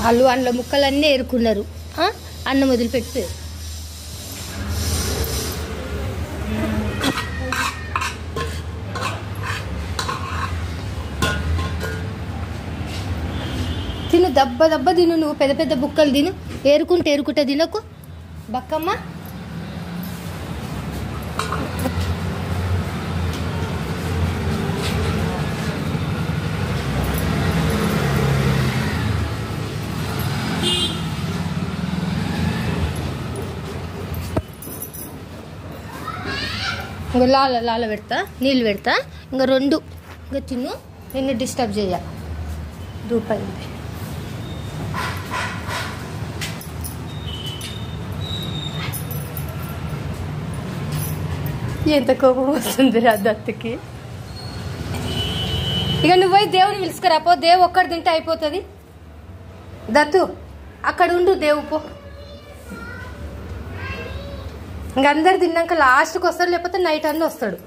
వాళ్ళు అందులో ముక్కలన్నీ ఏరుకున్నారు. అన్నం వదిలిపెట్టి తిను, దెబ్బ దెబ్బ తిను. నువ్వు పెద్ద పెద్ద బుక్కలు తిను. ఏరుకుంటే తినకు బక్కమ్మ. ఇంకా లాల పెడతా, నీళ్ళు పెడతా. ఇంకా 2 ఇంకా తిను. నిన్ను డిస్టర్బ్ చేయ. రూపాయి ఎంత కోపం వస్తుంది రా దత్తుకి. ఇక నువ్వు పోయి దేవుని పిలుచుకురాపో. దేవు ఒక్కడు తింటే అయిపోతుంది. దత్తు అక్కడ ఉండు, దేవు పో. ఇంక అందరు తిన్నాక లాస్ట్కి వస్తాడు, లేకపోతే నైట్ అన్నీ వస్తాడు.